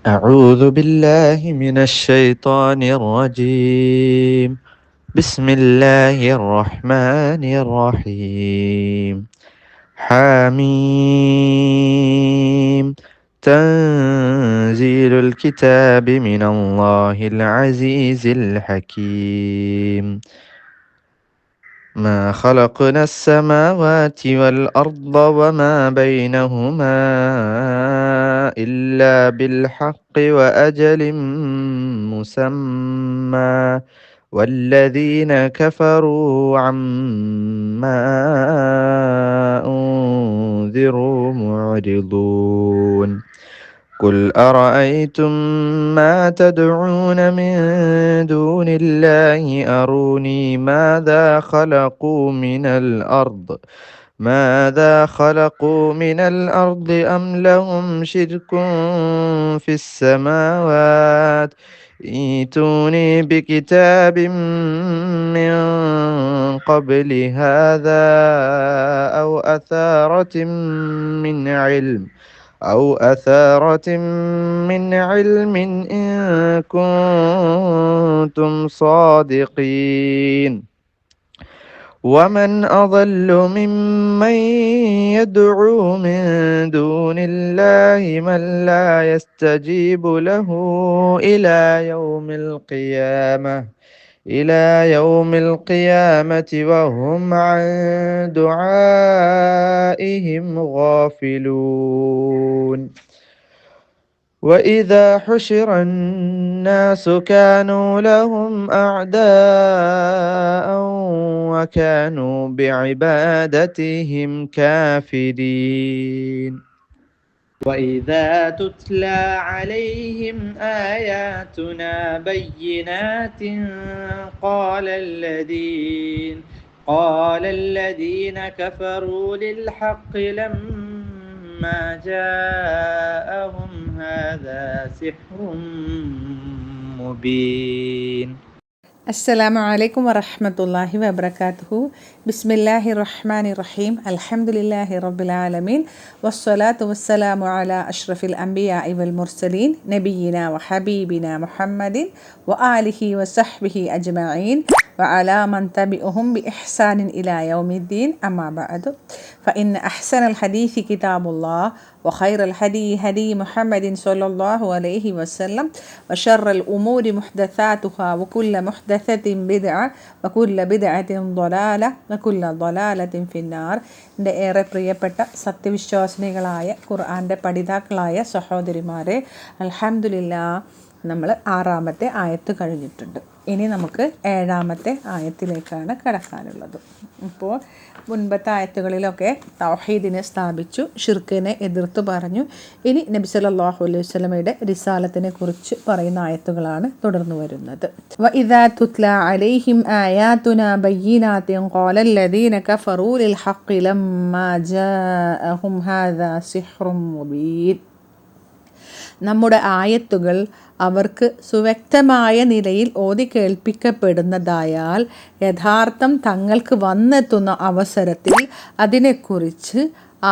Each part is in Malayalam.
أعوذ بالله من الشيطان الرجيم. بسم الله الرحمن الرحيم. حميم. تنزيل الكتاب من الله العزيز الحكيم. ما خلقنا السماوات والأرض وما بينهما إلا بالحق وأجل مسمى والذين كفروا عما أنذروا معرضون. قل أرأيتم ما تدعون من دون الله أروني ماذا خلقوا من الأرض أم لهم شرك في السماوات ائتوني بكتاب من قبل هذا أو أثارة من علم إن كنتم صادقين. ومن أضل ممن يدعو من دون الله من لا يستجيب له إلى يوم القيامة وهم عن دعائهم غافلون. وإذا حشر الناس كانوا لهم أعداء وكانوا بعبادتهم كافرين. وإذا تتلى عليهم آياتنا بينات قال الذين كفروا للحق لما جاءهم هذا سحر مبين. അസ്സലാമു അലൈക്കും വറഹ്മത്തുള്ളാഹി വബറകാതുഹു. ബിസ്മില്ലാഹിർ റഹ്മാനിർ റഹീം. അൽഹംദുലില്ലാഹി റബ്ബിൽ ആലമീൻ. വസ്സലാത്തു വസ്സലാമു അലാ അഷ്റഫിൽ അംബിയാഇ വൽ മുർസലീൻ നബിയിനാ വഹബീബിനാ മുഹമ്മദിൻ വആലിഹി വസഹ്ബിഹി അജ്മഈൻ വഅലാ മൻ തബിഅഹും ബിഇഹ്സാനിൻ ഇലാ യൗമിദ്ദീൻ. അമ്മാ ബഅദു. ഫഇന്ന അഹ്സനൽ ഹദീസി കിതാബുല്ലാഹ് വഖൈറൽ ഹദീ ഹദീ മുഹമ്മദിൻ സ്വല്ലല്ലാഹു അലൈഹി വസല്ലം വശർറൽ ഉമൂരി മുഹ്ദസാതുഹാ വകുല്ല മുഹ്ദസത്തിൻ ബിദ്അ വകുല്ല ബിദ്അത്തിൻ ളലാല വകുല്ല ളലാലത്തിൻ ഫിന്നാർ. എൻ്റെ ഏറെ പ്രിയപ്പെട്ട സത്യവിശ്വാസിനികളായ ഖുർആൻ്റെ പഠിതാക്കളായ സഹോദരിമാരെ, അൽഹംദുലില്ലാഹ് നമ്മൾ 6-ാമത്തെ ആയത്ത് കഴിഞ്ഞിട്ടുണ്ട്. ഇനി നമുക്ക് 7-ാമത്തെ ആയത്തിലേക്കാണ് കടക്കാനുള്ളത്. ഇപ്പോൾ മുൻപത്തെ ആയത്തുകളിലൊക്കെ തൗഹീദിനെ സ്ഥാപിച്ചു, ഷിർക്കിനെ എതിർത്ത് പറഞ്ഞു. ഇനി നബി സല്ലല്ലാഹു അലൈഹി വസല്ലമയുടെ റിസാലത്തിനെ കുറിച്ച് പറയുന്ന ആയത്തുകളാണ് തുടർന്നു വരുന്നത്. വഇദാ തുത്ല അലൈഹിം ആയാതുനാ ബയ്യിനാതിൻ ഖാലല്ലദീന കഫറൂ ലിൽ ഹഖ് ലമ്മാ ജാഅഹും ഹാദാ സിഹ്റും മുബീൻ. നമ്മുടെ ആയത്തുകൾ അവർക്ക് സുവ്യക്തമായ നിലയിൽ ഓതി കേൾപ്പിക്കപ്പെടുന്നതായാൽ യഥാർത്ഥം തങ്ങൾക്ക് വന്നെത്തുന്ന അവസരത്തിൽ അതിനെക്കുറിച്ച്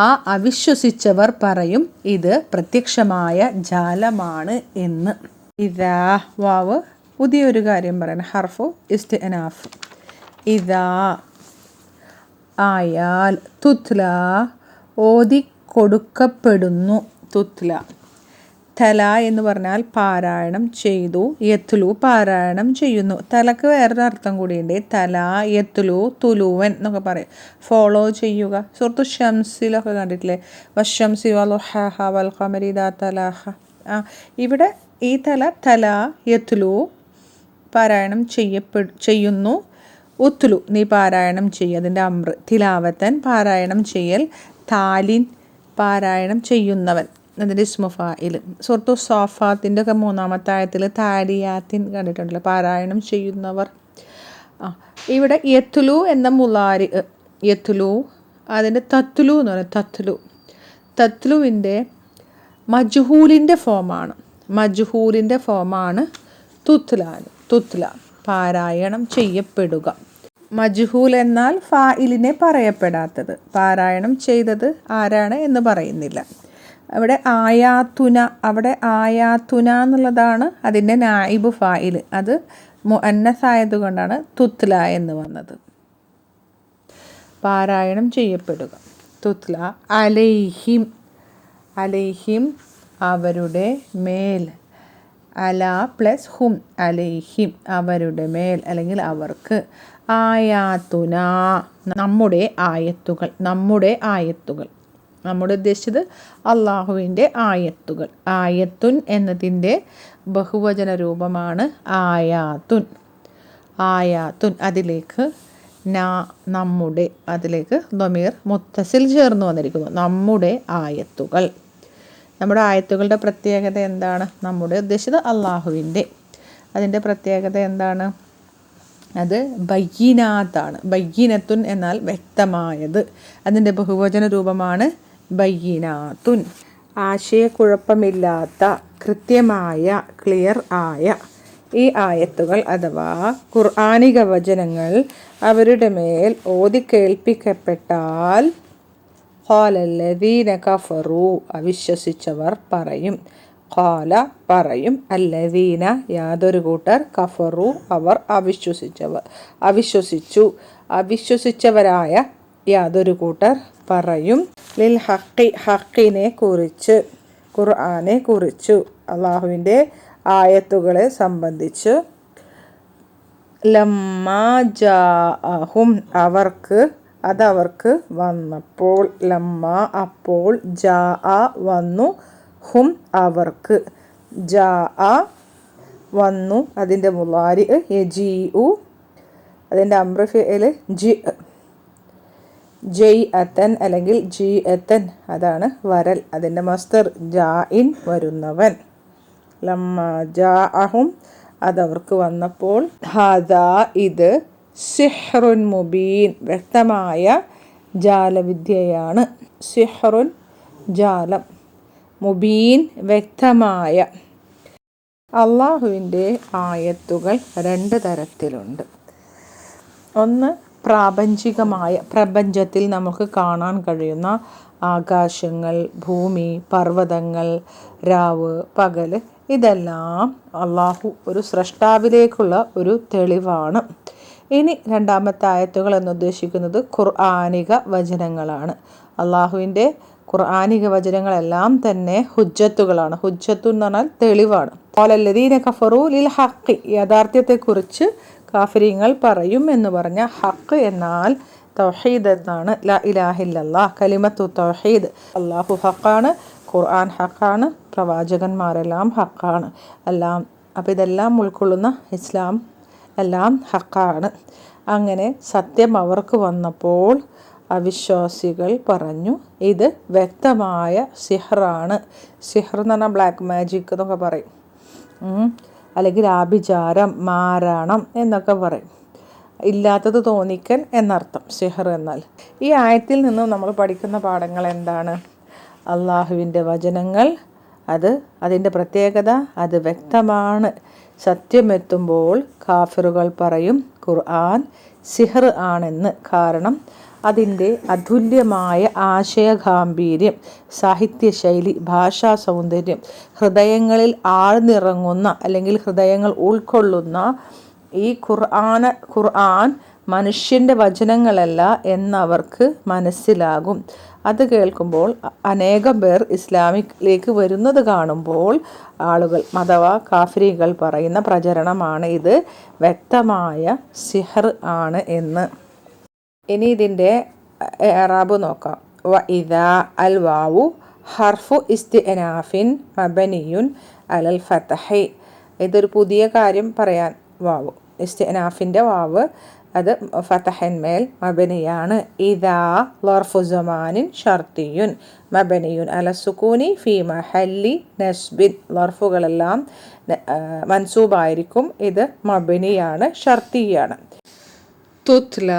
ആ അവിശ്വസിച്ചവർ പറയും, ഇത് പ്രത്യക്ഷമായ ജാലമാണ് എന്ന്. ഇതാ വാവ് പുതിയൊരു കാര്യം പറയണം, ഹർഫു ഇസ്തിനാഫ്. ഇതാ ആയാൽ, തുത്ല ഓതി കൊടുക്കപ്പെടുന്നു. തുത്ല തല എന്ന് പറഞ്ഞാൽ പാരായണം ചെയ്തു, യത്ലു പാരായണം ചെയ്യുന്നു. തലക്ക് വേറൊരു അർത്ഥം കൂടിയുണ്ട്. തല, യത്ലു, തുലുവൻ എന്നൊക്കെ പറയും, ഫോളോ ചെയ്യുക. സൂറത്തു ഷംസിലൊക്കെ കണ്ടിട്ടില്ലേ, വശംസി വളുഹാഹ വൽ ഖമരി ഇദാ തലാഹ. ഇവിടെ ഈ തല യത്ലു പാരായണം ചെയ്യുന്നു, ഉത്ലു നീ പാരായണം ചെയ്യുക. അതിൻ്റെ അമ്ര തിലാവത്തൻ പാരായണം ചെയ്യൽ, താലിൻ പാരായണം ചെയ്യുന്നവൻ അതിൻ്റെ ഇസ്മു ഫാഇൽ. സൂറത്തു സോഫാത്തിൻ്റെ ഒക്കെ 3-ാമത്തെ ആയത്തിൽ താരിയാത്തിൻ കണ്ടിട്ടുണ്ടല്ലോ, പാരായണം ചെയ്യുന്നവർ. ഇവിടെ യത്ലു എന്ന മുലാരി, യത്ലു അതിൻ്റെ തത്ലു എന്ന് പറയുന്നത്. തത്ലുവിൻ്റെ മജ്ഹൂലിൻ്റെ ഫോമാണ് തുത്ല പാരായണം ചെയ്യപ്പെടുക. മജ്ഹൂൽ എന്നാൽ ഫായിലിനെ പറയപ്പെടാത്തത്, പാരായണം ചെയ്തത് ആരാണ് എന്ന് പറയുന്നില്ല. അവിടെ ആയാത്തുന എന്നുള്ളതാണ് അതിൻ്റെ നായിബ് ഫായിൽ. അത് മുഅന്നസായത് കൊണ്ടാണ് തുത്ല എന്ന് വന്നത്. പാരായണം ചെയ്യപ്പെടുക. തുത്ല അലൈഹിം അവരുടെ മേൽ. അല പ്ലസ് ഹും അലൈഹിം അവരുടെ മേൽ അല്ലെങ്കിൽ അവർക്ക്. ആയാത്തുന നമ്മുടെ ആയത്തുകൾ. നമ്മുടെ ഉദ്ദേശിച്ചത് അള്ളാഹുവിൻ്റെ ആയത്തുകൾ. ആയത്തുൻ എന്നതിൻ്റെ ബഹുവചന രൂപമാണ് ആയാത്തുൻ. അതിലേക്ക് നമ്മുടെ, അതിലേക്ക് ദമീർ മുത്തസിൽ ചേർന്ന് വന്നിരിക്കുന്നു. നമ്മുടെ ആയത്തുകൾ. നമ്മുടെ ആയത്തുകളുടെ പ്രത്യേകത എന്താണ്? നമ്മുടെ ഉദ്ദേശിച്ചത് അള്ളാഹുവിൻ്റെ. അതിൻ്റെ പ്രത്യേകത എന്താണ്? അത് ബയ്യിനാത്താണ്. ബയ്യിനത്തുൻ എന്നാൽ വ്യക്തമായത്. അതിൻ്റെ ബഹുവചന രൂപമാണ് ബയ്യിനാത്തുൻ. ആശയക്കുഴപ്പമില്ലാത്ത, കൃത്യമായ, ക്ലിയർ ആയ ഈ ആയത്തുകൾ അഥവാ ഖുർആനിക വചനങ്ങൾ അവരുടെ മേൽ ഓതി കേൾപ്പിക്കപ്പെട്ടാൽ ഖാലല്ലദീന കഫറു അവിശ്വസിച്ചവർ പറയും. ഖാല പറയും, അല്ലദീന യാതൊരു കൂട്ടർ, കഫറു അവർ അവിശ്വസിച്ചവരായ യാതൊരു കൂട്ടർ പറയും. ലിൽ ഹക്കിനെ കുറിച്ച്, ഖുർആനെ കുറിച്ചു, അള്ളാഹുവിൻ്റെ ആയത്തുകളെ സംബന്ധിച്ച്. ലമ്മാ ജാഅഹും അതവർക്ക് വന്നപ്പോൾ. ലമ്മാ അപ്പോൾ, ജാഅ വന്നു, ഹും അവർക്ക്. ജാഅ വന്നു, അതിൻ്റെ മുളാരി യജീഉ, അതിൻ്റെ അംറ് ഫിഅൽ ജയ്അതൻ അല്ലെങ്കിൽ ജീഅതൻ, അതാണ് വരൽ. അതിൻ്റെ മസ്ദർ ജാഇൻ വരുന്നവൻ. ലമ്മാ ജാഅഹും അതവർക്ക് വന്നപ്പോൾ. ഹാദാ ഇത്, സിഹ്റുൻ മുബീൻ വ്യക്തമായ ജാലവിദ്യയാണ്. സിഹ്റുൻ ജാലം, മുബീൻ വ്യക്തമായ. അള്ളാഹുവിൻ്റെ ആയത്തുകൾ 2 തരത്തിലുണ്ട്. ഒന്ന് പ്രാപഞ്ചികമായ, പ്രപഞ്ചത്തിൽ നമുക്ക് കാണാൻ കഴിയുന്ന ആകാശങ്ങൾ, ഭൂമി, പർവ്വതങ്ങൾ, രാവ്, പകൽ, ഇതെല്ലാം അള്ളാഹു ഒരു സ്രഷ്ടാവിലേക്കുള്ള ഒരു തെളിവാണ്. ഇനി രണ്ടാമത്തെ ആയത്തുകൾ എന്നുദ്ദേശിക്കുന്നത് ഖുർആനിക വചനങ്ങളാണ്. അള്ളാഹുവിൻ്റെ ഖുർആനിക വചനങ്ങളെല്ലാം തന്നെ ഹുജ്ജത്തുകളാണ്. ഹുജ്ജത്തു എന്ന് പറഞ്ഞാൽ തെളിവാണ്. ഖാലല്ലദീന കഫറു ലിൽ ഹഖ് യാഥാർത്ഥ്യത്തെക്കുറിച്ച് കാഫിരീങ്ങൾ പറയും എന്ന് പറഞ്ഞ ഹഖ് എന്നാൽ തൗഹീദ് എന്നാണ്. ലാ ഇലാഹ ഇല്ലല്ലാഹ്, കലിമത്തു തൗഹീദ്. അള്ളാഹു ഹഖാണ്, ഖുർആൻ ഹഖാണ്, പ്രവാചകന്മാരെല്ലാം ഹഖാണ് എല്ലാം. അപ്പോൾ ഇതെല്ലാം ഉൾക്കൊള്ളുന്ന ഇസ്ലാം എല്ലാം ഹഖാണ്. അങ്ങനെ സത്യം അവർക്ക് വന്നപ്പോൾ അവിശ്വാസികൾ പറഞ്ഞു ഇത് വ്യക്തമായ സിഹ്റാണ്. സിഹ്ർ എന്ന് പറഞ്ഞാൽ ബ്ലാക്ക് മാജിക് എന്നൊക്കെ പറയും, അല്ലെങ്കിൽ ആഭിചാരം, മാരണം എന്നൊക്കെ പറയും. ഇല്ലാത്തത് തോന്നിക്കൽ എന്നർത്ഥം സിഹ്ർ എന്നാൽ. ഈ ആയത്തിൽ നിന്നും നമ്മൾ പഠിക്കുന്ന പാഠങ്ങൾ എന്താണ്? അള്ളാഹുവിൻ്റെ വചനങ്ങൾ അതിൻ്റെ പ്രത്യേകത അത് വ്യക്തമാണ്. സത്യമെത്തുമ്പോൾ കാഫിറുകൾ പറയും ഖുർആൻ സിഹ്ർ ആണെന്ന്. കാരണം അതിൻ്റെ അതുല്യമായ ആശയഗാംഭീര്യം, സാഹിത്യശൈലി, ഭാഷാ സൗന്ദര്യം, ഹൃദയങ്ങളിൽ ആഴ്ന്നിറങ്ങുന്ന അല്ലെങ്കിൽ ഹൃദയങ്ങൾ ഉൾക്കൊള്ളുന്ന ഈ ഖുർആൻ മനുഷ്യൻ്റെ വചനങ്ങളല്ല എന്നവർക്ക് മനസ്സിലാകും. അത് കേൾക്കുമ്പോൾ അനേകം പേർ ഇസ്ലാമിലേക്ക് വരുന്നത് കാണുമ്പോൾ ആളുകൾ അഥവാ കാഫിരികൾ പറയുന്ന പ്രചരണമാണ് ഇത് വ്യക്തമായ സിഹർ ആണ് എന്ന്. ഇനി ഇതിൻ്റെ ഇഅ്റാബ് നോക്കാം. വഇദാ അൽ വാവു ഹർഫു ഇസ്തിഅനാഫിൻ മബനിയുൻ അലൽ ഫതഹി. ഇതൊരു പുതിയ കാര്യം പറയാൻ. വാവ് ഇസ്തിഅനാഫിൻ്റെ വാവ് അത് ഫതഹന്മേൽ മബനിയാണ്. ഇദാ ലർഫു സമാനിൻ ഷർത്തിയുൻ മബനിയുൻ അല സുകൂനി ഫി മഹല്ലി നസ്ബിൻ. ലർഫുകളെല്ലാം മൻസൂബായിരിക്കും. ഇത് മബനിയാണ്, ഷർത്തിയാണ്. തുത്ല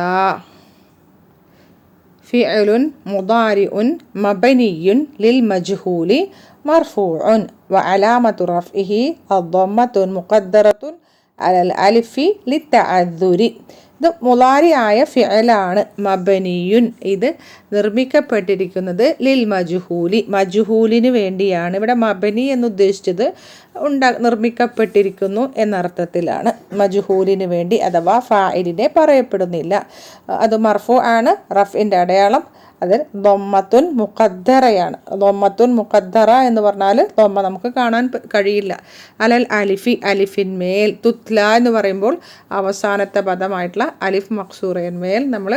ഫിഅലുൻ മുദാരിഉൻ മബനിയുൻ ലിൽ മജ്ഹൂലി മർഫൂഉൻ വഅലാമതു റഫ്ഇഹി അദ്ദമ്മത്തുൻ മുഖദ്ദറത്തുൻ അലൽ അലിഫി ലിത്തഅദ്ദുരി. ഇത് മുളാരിയായ ഫിഅലാണ്. മബനിയുൻ ഇത് നിർമ്മിക്കപ്പെട്ടിരിക്കുന്നത് ലിൽ മജ്ഹൂലി മജ്ഹൂലിന് വേണ്ടിയാണ്. ഇവിടെ മബനി എന്നുദ്ദേശിച്ചത് നിർമ്മിക്കപ്പെട്ടിരിക്കുന്നു എന്നർത്ഥത്തിലാണ്. മജ്ഹൂലിന് വേണ്ടി അഥവാ ഫായിലിനെ പറയപ്പെടുന്നില്ല. അത് മർഫു ആണ്. റഫിൻ്റെ അടയാളം അതിൽ ദൊമ്മത്തുൻ മുഖദ്ദറയാണ്. ദൊമ്മത്തുൻ മുഖദ്ദറ എന്ന് പറഞ്ഞാൽ ദൊമ്മ നമുക്ക് കാണാൻ കഴിയില്ല. അലൽ അലിഫി അലിഫിന്മേൽ. തുത്ല എന്ന് പറയുമ്പോൾ അവസാനത്തെ പദമായിട്ടുള്ള അലിഫ് മക്സൂറയന്മേൽ നമ്മൾ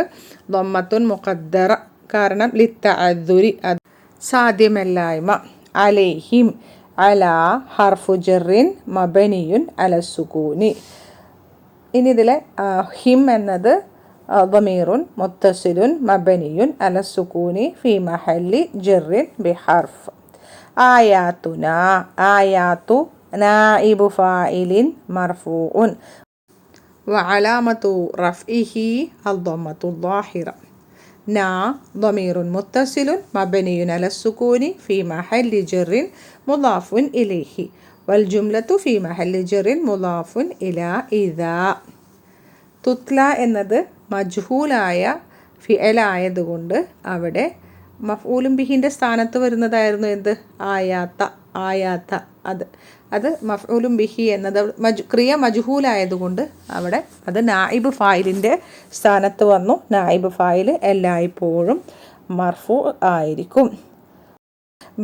ദൊമ്മത്തുൻ മുഖദ്ദറ, കാരണം ലിത്തഅദ്ദുരി സാധ്യമല്ലായ്മ. അലൈഹിം അല ഹർഫു ജറിൻ മബനിയുൻ അലസുകൂനി. ഇനി ഇതിലെ ഹിം എന്നത് ضمير متصل مبني على السكون في محل جر بحرف. آياتنا آيات نائب فاعل مرفوع وعلامة رفعه الضمة الظاهرة. نا ضمير متصل مبني على السكون في محل جر مضاف إليه والجملة في محل جر مضاف إلى إذا. തുത്ല എന്നത് മജ്ഹൂലായ ഫിഅലായതുകൊണ്ട് അവിടെ മഫ്ഊലും ബിഹിൻ്റെ സ്ഥാനത്ത് വരുന്നതായിരുന്നു എന്ത്? ആയാത്ത. അത് മഫ്ഊലും ബിഹി എന്നത് ക്രിയ മജ്ഹൂലായതുകൊണ്ട് അവിടെ അത് നായിബ് ഫായിലിൻ്റെ സ്ഥാനത്ത് വന്നു. നായിബ് ഫായിൽ എല്ലായ്പ്പോഴും മർഫൂ ആയിരിക്കും.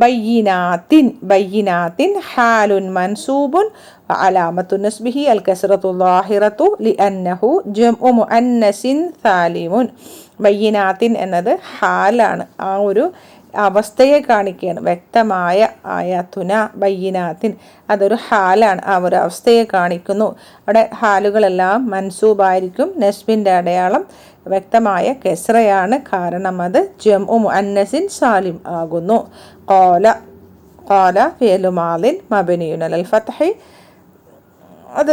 ബയ്യിനാത്തിൻ ഹാലുൻ മൻസൂബുൻ വഅലാമത്തു നസ്ബിഹി അൽ കസ്റത്തു ളാഹിറത്തു ലിഅന്നഹു ജംഉ മുഅന്നസിൻ സാലിമുൻ. ബയ്യിനാത്തിൻ എന്നത് ഹാലാണ്, ആ ഒരു അവസ്ഥയെ കാണിക്കുകയാണ്. വ്യക്തമായ ആയാത്തുന ബയ്യിനാത്തിൻ അതൊരു ഹാലാണ്, ആ ഒരു അവസ്ഥയെ കാണിക്കുന്നു. അവിടെ ഹാലുകളെല്ലാം മൻസൂബായിരിക്കും. നസ്ബിൻ്റെ അടയാളം വ്യക്തമായ കെസ്റയാണ്, കാരണം അത് ജംഉ മുഅന്നസിൻ സാലിം ആകുന്നു. ഖാല ഫിഅലു മാദിൻ മബ്നിയുൻ അലൽ ഫത്ഹി, അത്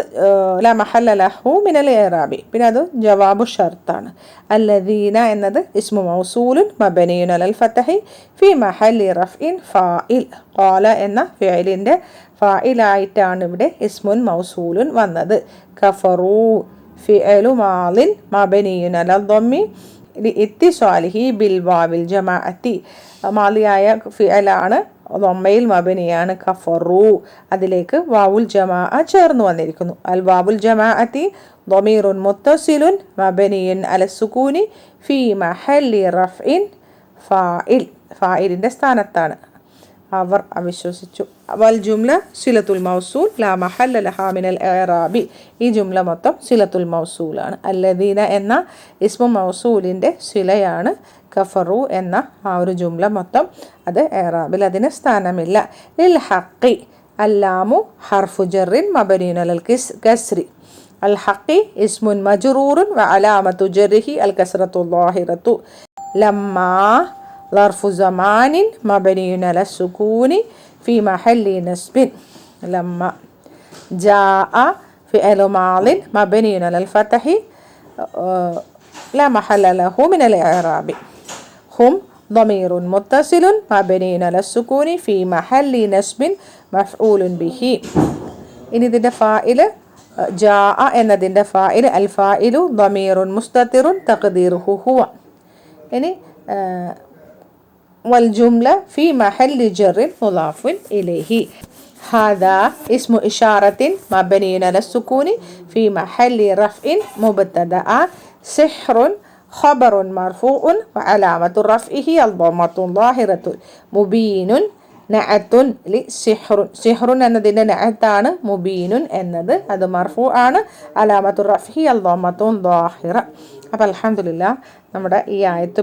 ലാ മഹല്ല ലഹു മിനൽ ഇറാബി. പിന്നെ അത് ജവാബു ഷർത്താണ്. അല്ലദീന എന്നത് ഇസ്മു മൗസൂലുൻ മബ്നിയുൻ അലൽ ഫത്ഹി ഫി മഹല്ലി റഫ്ഇൻ ഫാഇൽ. ഖാല എന്ന ഫിഅലിൻ്റെ ഫായിലായിട്ടാണ് ഇവിടെ ഇസ്മുൻ മൗസൂലുൻ വന്നത്. കഫറു ഫിഅലു മാദിൻ മബ്നിയുൻ അലൽ ദമ്മി ലിഇത്തിസാലിഹി ബിൽ വാവിൽ ജമാഅത്തി. മാദിയായ ഫിഅലാണ്, ദമ്മയിൽ മബനിയാണ്. കഫറു അതിലേക്ക് വാവുൽ ജമാഅ ചേർന്ന് വന്നിരിക്കുന്നു. അൽ വാവുൽ ജമാഅത്തി ദമീറുൻ മുത്തസിലുൻ മബനിയുൻ അലസ്സുകൂനി ഫി മഹല്ലി റഫ്ഇൻ ഫാഇൽ. ഫായിലിൻ്റെ സ്ഥാനത്താണ്. അവർ അവിശ്വസിച്ചു. വൽ ജുംല സിലത്തുൽ മൗസൂൽ ലാ മഹല്ല ലഹാ മിനൽ ഇറാബി. ഈ ജുംല മൊത്തം സിലത്തുൽ മൗസൂലാണ്. അല്ലദീന എന്ന ഇസ്മു മൗസൂലിൻ്റെ സിലയാണ്. കഫറു എന്ന ആ ഒരു ജുംല മൊത്തം അത് ഇറാബിൽ അതിന് സ്ഥാനമില്ല. ലിൽ ഹഖി അല്ലാമു ഹർഫു ജറിൻ മബ്നിയുൻ അലൽ കസ്രി. അൽ ഹഖി ഇസ്മുൻ മജ്റൂറുൻ വഅലാമത്തു ജർഹി അൽ കസ്റത്തു ളാഹിറത്തു. ലമ്മാ ظرف زمان مبني على السكون في محل نصب. لما جاء فعل ماض مبني على الفتح لا محل له من الإعراب. هم ضمير متصل مبني على السكون في محل نصب مفعول به. إن ഇതിൻ്റെ ഫാഇൽ ജാഅ എന്നതിൻ്റെ ഫാഇൽ അൽ ഫാഇലു ضمير مستتر تقديره هو. ഇനി والجملة في محل جر مضاف إليه. هذا اسم إشارة مبني على السكون في محل رفع مبتدأ. سحر خبر مرفوع وعلامة رفعه الضمة ظاهرة. مبين نعت لسحر. سحر എന്നതിൻ്റെ നഅത്താണ്. മുബീനുൻ എന്നത് അത് മർഫൂ ആണ്. അലാമത്തു റഫ്ഇഹി الضمة ظاهرة. അപ്പോൾ അൽഹംദുലില്ലാഹ് നമ്മുടെ ഈ ആയത്ത്